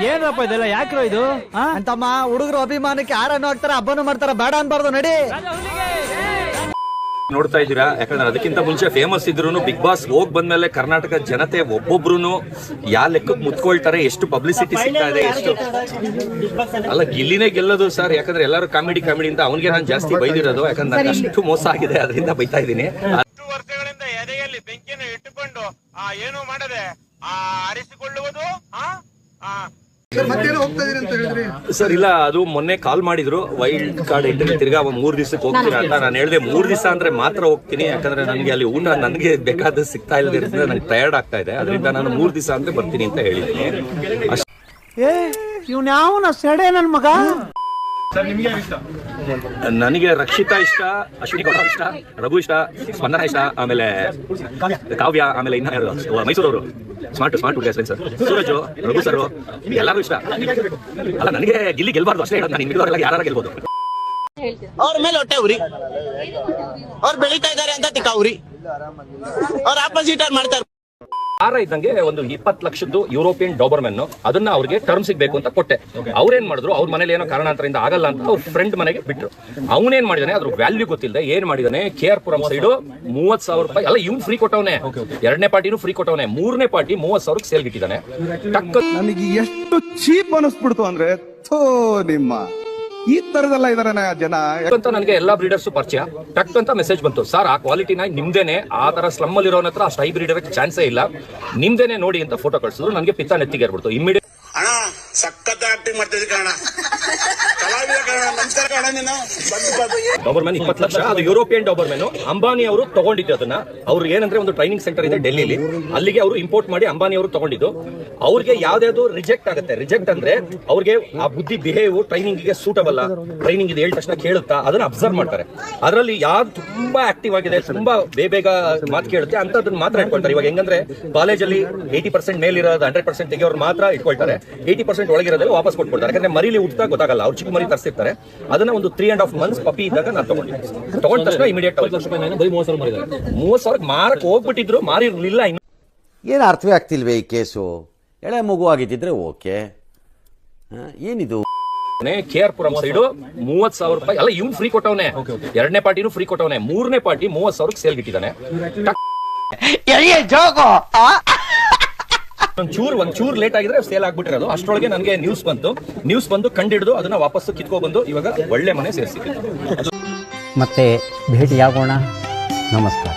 ಏನಪ್ಪ ಇದೆಲ್ಲ ಯಾಕ್ರೋ ಇದು ಅಂತಮ್ಮ ಹುಡುಗರು ಅಭಿಮಾನಕ್ಕೆ ಯಾರನ್ನು ಹಾಕ್ತಾರ ಹಬ್ಬನು ಮಾಡ್ತಾರ ಬೇಡ ಅನ್ಬಾರ್ದು ನಡಿ. ನೋಡ್ತಾ ಇದ್ದೀರಾ, ಯಾಕಂದ್ರೆ ಅದಕ್ಕಿಂತ ಮುಂಚೆ ಫೇಮಸ್ ಇದ್ರು ಬಿಗ್ ಬಾಸ್ ಹೋಗ್ ಬಂದ್ಮೇಲೆ ಕರ್ನಾಟಕ ಜನತೆ ಒಬ್ಬೊಬ್ರು ಯಾ ಲೆಕ್ಕಕ್ಕೆ ಮುತ್ಕೊಳ್ತಾರೆ, ಎಷ್ಟು ಪಬ್ಲಿಸಿಟಿ ಸಿಗ್ತಾ ಇದೆ, ಎಷ್ಟು ಅಲ್ಲ ಗಿಲ್ಲಿನೇ ಗೆಲ್ಲೋದು ಸರ್. ಯಾಕಂದ್ರೆ ಎಲ್ಲರೂ ಕಾಮಿಡಿ ಅಂತ ಅವನಿಗೆ ನಾನು ಜಾಸ್ತಿ ಬೈದಿರೋದು, ಯಾಕಂದ್ರೆ ನಾನು ಅಷ್ಟು ಮೋಸ ಆಗಿದೆ ಅದರಿಂದ ಬೈತಾ ಇದ್ದೀನಿ. 10 ವರ್ಷಗಳಿಂದ ಎದೆಯಲ್ಲಿ ಬೆಂಕಿಯನ್ನು ಇಟ್ಟುಕೊಂಡು ಏನು ಮಾಡದೆ ಆರಿಸಿಕೊಳ್ಳುವುದು ಸರ್ ಇಲ್ಲ, ಅದು ಮೊನ್ನೆ ಕಾಲ್ ಮಾಡಿದ್ರು ವೈಲ್ಡ್ ಕಾರ್ಡ್ ಎಂಟ್ರಿ ತಿರ್ಗಾ 3 ದಿವಸಕ್ಕೆ ಹೋಗ್ತೀರಾ ಅಂತ. ನಾನು ಹೇಳಿದೆ 3 ದಿವಸ ಅಂದ್ರೆ ಮಾತ್ರ ಹೋಗ್ತೀನಿ, ಯಾಕಂದ್ರೆ ನನಗೆ ಅಲ್ಲಿ ಊಟ ನನಗೆ ಬೇಕಾದ ಸಿಗ್ತಾ ಇಲ್ಲದಿರೋದ್ರಿಂದ ನನಗೆ ಟಯರ್ಡ್ ಆಗ್ತಾ ಇದೆ, ಅದರಿಂದ ನಾನು 3 ದಿವಸ ಅಂದ್ರೆ ಬರ್ತೀನಿ ಅಂತ ಹೇಳಿದ್ದೀನಿ. ಇವ್ನ ಯಾವನ ಸೆಡೆ ನನ್ ಮಗ. ನನಗೆ ರಕ್ಷಿತಾ ಇಷ್ಟ, ಅಶ್ವಿನಿ ಗೌಡ ಇಷ್ಟ, ರಘು ಇಷ್ಟ, ಸ್ಪಂದನ ಇಷ್ಟ, ಆಮೇಲೆ ಕಾವ್ಯ, ಆಮೇಲೆ ಇನ್ನ ಮೈಸೂರವರು ಸ್ಮಾರ್ಟ್ ಹುಡುಗ ಸರ್, ಸೂರಜ್, ರಘು ಸರ್, ಎಲ್ಲರೂ ಇಷ್ಟ. ಅಲ್ಲ ನನಗೆ ಗಿಲ್ಲಿ ಗೆಲ್ಬಾರ್ದು ಅಷ್ಟೇ ಹೇಳೋದು, ನಾನು ಇನ್ನಿರೋರೆಲ್ಲ ಯಾರು ಗೆಲ್ಬೋದು. ಅವ್ರ ಮೇಲೆ ಹೊಟ್ಟೆ ಉರಿ, ಅವ್ರು ಬೆಳೀತಾ ಇದಾರೆ ಅಂತ ತಿಕ್ಕ ಉರಿ, ಅವ್ರ ಆಪೋಸಿಟ್ ಅವ್ರು ಮಾಡ್ತಾರೆ. ಇದ್ದಂಗೆ ಒಂದು 20 ಲಕ್ಷದ್ದು ಯುರೋಪಿಯನ್ ಡಾಬರ್ಮೆನ್, ಅದನ್ನ ಅವ್ರಿಗೆ ಟರ್ಮ್ ಸಿಗ್ಬೇಕು ಅಂತ ಕೊಟ್ಟೆ. ಅವ್ರೇನ್ ಮಾಡಿದ್ರು, ಅವ್ರ ಮನೇಲಿ ಏನೋ ಕಾರಣಾಂತರದಿಂದ ಆಗಲ್ಲ ಅಂತ ಅವ್ರ ಫ್ರೆಂಡ್ ಮನೆಗೆ ಬಿಟ್ರು. ಅವನೇನ್ ಮಾಡಿದಾನೆ, ಅದ್ರ ವ್ಯಾಲ್ಯೂ ಗೊತ್ತಿಲ್ಲದೆ ಏನ್ ಮಾಡಿದಾನೆ, KR ಪುರಂ ಸೈಡ್ 30,000 ರೂಪಾಯಿ ಅಲ್ಲ ಇವ್ನು ಫ್ರೀ ಕೊಟ್ಟವನೆ, 2ನೇ ಪಾರ್ಟಿನೂ ಫ್ರೀ ಕೊಟ್ಟವನೆ, 3ನೇ ಪಾರ್ಟಿ 30,000 ಸೇಲ್ ಇಟ್ಟಿದ್ದಾನೆ. ನನಗೆ ಎಷ್ಟು ಚೀಪ್ ಅನಿಸ್ಬಿಡ್ತು ಅಂದ್ರೆ ನಿಮ್ಮ ಈ ತರದೆಲ್ಲ ಇದಾರೆ ಜನ ಅಂತ. ನನಗೆ ಎಲ್ಲಾ ಬ್ರೀಡರ್ಸ್ ಪರಿಚಯ, ಟಕ್ ಅಂತ ಮೆಸೇಜ್ ಬಂತು, ಸರ್ ಆ ಕ್ವಾಲಿಟಿನ ನಿಮ್ದೇನೆ, ಆ ತರ ಸ್ಲಮ್ ಅಲ್ಲಿ ಇರೋನ ಹತ್ರ ಅಷ್ಟು ಹೈ ಬ್ರೀಡರ್ ಚಾನ್ಸೇ ಇಲ್ಲ, ನಿಮ್ದೇನೆ ನೋಡಿ ಅಂತ ಫೋಟೋ ಕಳಿಸಿದ್ರು. ನನಗೆ ಪಿತ್ತ ನೆತ್ತಿಗೆ ಏರ್ಬಿಡ್ತು ಇಮಿಡಿಯೇಟ್. ಅಣ್ಣ ಸಖತ್ ಆಕ್ಟಿಂಗ್ ಮಾಡ್ತಿದ್ದೆ ಕಣ, ಕಲಾವಿದ ಕಣ, ನಮಸ್ಕಾರ ಕಣ. ನೀನು ಡಾಬರ್ಮೆನ್ 20 ಲಕ್ಷ, ಅದು ಯುರೋಪಿಯನ್ ಡಾಬರ್ಮೆನ್. ಅಂಬಾನಿ ಅವರು ತಗೊಂಡಿದ್ದು ಅದನ್ನ. ಅವ್ರು ಏನಂದ್ರೆ ಒಂದು ಟ್ರೈನಿಂಗ್ ಸೆಂಟರ್ ಇದೆ ಡೆಲ್ಲಿಲಿ, ಅಲ್ಲಿಗೆ ಅವರು ಇಂಪೋರ್ಟ್ ಮಾಡಿ ಅಂಬಾನಿ ಅವರು ತಗೊಂಡಿದ್ದು. ಅವ್ರಿಗೆ ಯಾವ್ದಾದ್ರು ರಿಜೆಕ್ಟ್ ಆಗುತ್ತೆ. ರಿಜೆಕ್ಟ್ ಅಂದ್ರೆ ಅವ್ರಿಗೆ ಆ ಬುದ್ಧಿ ಬಿಹೇವ್ ಟ್ರೈನಿಂಗ್ ಗೆ ಸೂಟಬಲ್, ಟ್ರೈನಿಂಗ್ ಇದು ಹೇಳಿದ ತಕ್ಷಣ ಕೇಳುತ್ತಾ ಅದನ್ನ ಅಬ್ಸರ್ವ್ ಮಾಡ್ತಾರೆ. ಅದರಲ್ಲಿ ಯಾವ್ದು ತುಂಬಾ ಆಕ್ಟಿವ್ ಆಗಿದೆ, ತುಂಬಾ ಬೇಗ ಮಾತು ಕೇಳುತ್ತೆ ಅಂತದನ್ನ ಮಾತ್ರ ಇಟ್ಕೊಳ್ತಾರೆ. ಇವಾಗ ಹೆಂಗಂದ್ರೆ ಕಾಲೇಜಲ್ಲಿ 80% ಮೇಲಿರೋದು 100% ತೆಗೆಯೋರು ಮಾತ್ರ ಇಟ್ಕೊಳ್ತಾರೆ, 80% ಒಳಗಿರೋದೆಲ್ಲ ವಾಪಸ್ ಕೊಟ್ಕೊಳ್ತಾರೆ. ಯಾಕಂದ್ರೆ ಮರಿಲಿ ಹುಟ್ಟಾ ಗೊತ್ತಾಗಲ್ಲ, ಅವ್ರು ಚಿಕ್ಕ ಮರಿ ತರಿಸಿರ್ತಾರೆ. ಅದನ್ನ ಒಂದು 3.5 months ಪಪ್ಪಿ ಇದ್ದಾಗ ನಾನು ತಗೊಂಡ ತಕ್ಷಣ ಇಮಿಡಿಯೇಟ್ 30,000 ಮಾರಕ್ ಹೋಗ್ಬಿಟ್ಟಿದ್ರು, ಮಾರಿರ್ಲಿಲ್ಲ. ಏನು ಅರ್ಥವೇ ಆಗ್ತಿಲ್ವೇ ಈ ಕೇಸು? ಎಳೆ ಮಗು ಆಗಿದ್ದಿದ್ರೆ ಓಕೆ, ಏನಿದು? KR ಪುರಂ ಸೈಡ್ 30,000 ರೂಪಾಯಿ ಅಲ್ಲ ಇವ್ನು ಫ್ರೀ ಕೊಟ್ಟವನೆ, 2ನೇ ಪಾರ್ಟಿನೂ ಫ್ರೀ ಕೊಟ್ಟವನೆ, 3ನೇ ಪಾರ್ಟಿ 30,000 ಸೇಲ್ ಇಟ್ಟಿದ್ದಾನೆ. ಒಂಚೂರು ಲೇಟ್ ಆಗಿದ್ರೆ ಸೇಲ್ ಆಗ್ಬಿಟ್ಟಿರೋದು. ಅಷ್ಟರೊಳಗೆ ನನಗೆ ನ್ಯೂಸ್ ಬಂದು ಕಂಡಿಡಿದು ಅದನ್ನ ವಾಪಸ್ ಕಿತ್ಕೊ ಬಂದು ಇವಾಗ ಒಳ್ಳೆ ಮನೆ ಸೇರಿಸಿದೆ. ಮತ್ತೆ ಭೇಟಿಯಾಗೋಣ. ನಮಸ್ಕಾರ.